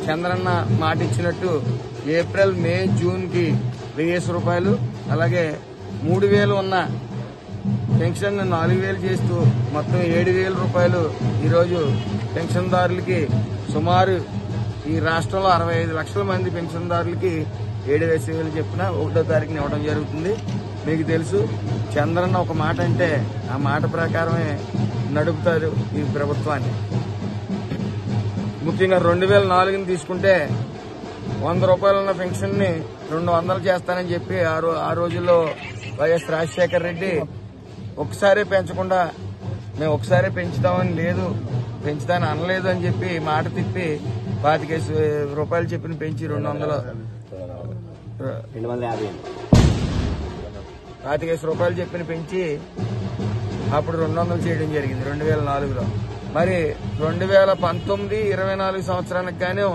చంద్రన్న మాట ఇచ్చినట్టు ఏప్రిల్, మే, జూన్ కి 1000 రూపాయలు, అలాగే 3000 ఉన్న పెన్షన్ 4000 చేస్తూ మొత్తం 7000 రూపాయలు ఈరోజు పెన్షన్దారులకి సుమారు ఈ రాష్ట్రంలో 65 లక్షల మంది పెన్షన్దారులకి 7000 చెప్పిన 1వ తారీఖున ఇవ్వడం జరుగుతుంది. మీకు తెలుసు, చంద్రన్న ఒక మాట అంటే ఆ మాట ప్రకారమే నడుపుతారు ఈ ప్రభుత్వాన్ని. ముఖ్యంగా 2004ని తీసుకుంటే 100 రూపాయలు ఉన్న పెన్షన్ ని 200 చేస్తానని చెప్పి ఆ రోజుల్లో వైఎస్ రాజశేఖర రెడ్డి ఒకసారి పెంచకుండా మేము ఒకసారి పెంచుతామని లేదు, పెంచుతాని అనలేదు అని చెప్పి మాట తిప్పి 25 రూపాయలు చెప్పిన పెంచి 25 రూపాయలు చెప్పిన పెంచి అప్పుడు 200 చేయడం జరిగింది 2004లో. మరి 2019-24 సంవత్సరానికి గాను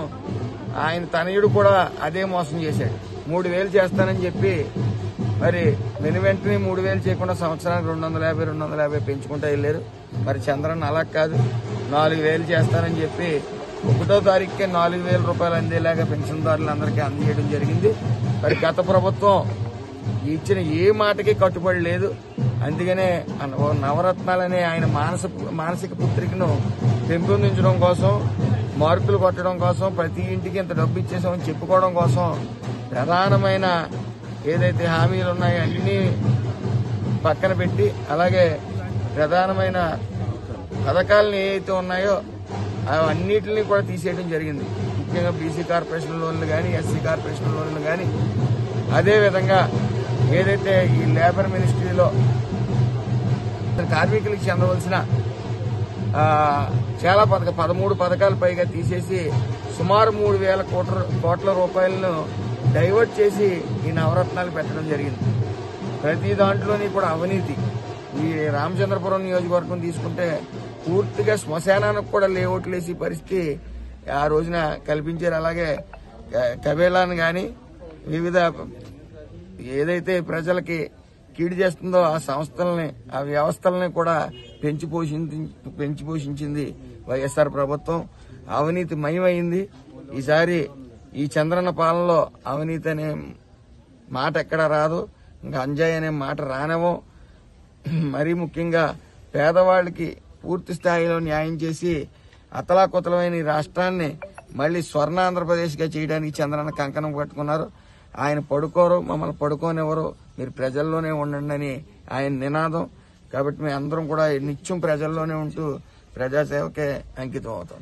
ఆయన తనయుడు కూడా అదే మోసం చేశాడు. 3000 చేస్తానని చెప్పి మరి వెంటనే 3000 చేయకుండా సంవత్సరానికి 250 పెంచుకుంటూ వెళ్లారు. మరి చంద్రన్న అలా కాదు, 4000 చేస్తానని చెప్పి 1వ తారీఖుకే 4000 రూపాయలు అందేలాగా పెన్షన్దారులందరికీ అందజేయడం జరిగింది. మరి గత ప్రభుత్వం ఇచ్చిన ఏ మాటకి కట్టుబడి లేదు. అందుకనే నవరత్నాలనే ఆయన మానసిక పుత్రికను పెంపొందించడం కోసం, మార్కులు కొట్టడం కోసం, ప్రతి ఇంటికి ఇంత డబ్బు ఇచ్చేసామని చెప్పుకోవడం కోసం ప్రధానమైన ఏదైతే హామీలు ఉన్నాయో అన్ని పక్కన పెట్టి, అలాగే ప్రధానమైన పథకాలను ఏవైతే ఉన్నాయో అవన్నిటిని కూడా తీసేయడం జరిగింది. ముఖ్యంగా బీసీ కార్పొరేషన్ లోన్లు కానీ, ఎస్సీ కార్పొరేషన్ లోన్లు కానీ, అదేవిధంగా ఏదైతే ఈ లేబర్ మినిస్ట్రీలో కార్మికులకు చెందవలసిన చాలా 13 పథకాలు పైగా తీసేసి సుమారు 3000 కోట్ల రూపాయలను డైవర్ట్ చేసి ఈ నవరత్నాలు పెట్టడం జరిగింది. ప్రతి దాంట్లోని కూడా అవినీతి. ఈ రామచంద్రపురం నియోజకవర్గం తీసుకుంటే పూర్తిగా శ్మశానానికి కూడా లేఅవుట్లు వేసి పరిస్థితి ఆ రోజున కల్పించారు. అలాగే కబేళాన్ని కానీ వివిధ ఏదైతే ప్రజలకి కీడు చేస్తుందో ఆ సంస్థలని, ఆ వ్యవస్థలని కూడా పెంచి పోషించింది వైఎస్ఆర్ ప్రభుత్వం. అవినీతి మయమైంది. ఈసారి ఈ చంద్రన్న పాలనలో అవినీతి అనే మాట ఎక్కడ రాదు, ఇంకా అంజాయి అనే మాట రానేమో. మరీ ముఖ్యంగా పేదవాళ్ళకి పూర్తి స్థాయిలో న్యాయం చేసి అతలాకుతలమైన ఈ రాష్ట్రాన్ని మళ్లీ స్వర్ణాంధ్రప్రదేశ్గా చేయడానికి చంద్రన్న కంకణం కట్టుకున్నారు. ఆయన పడుకోరు, మమ్మల్ని పడుకోనివ్వరు, మీరు ప్రజల్లోనే ఉండండి అని ఆయన నినాదం. కాబట్టి మేము అందరం కూడా నిత్యం ప్రజల్లోనే ఉంటూ ప్రజాసేవకే అంకితం అవుతాం.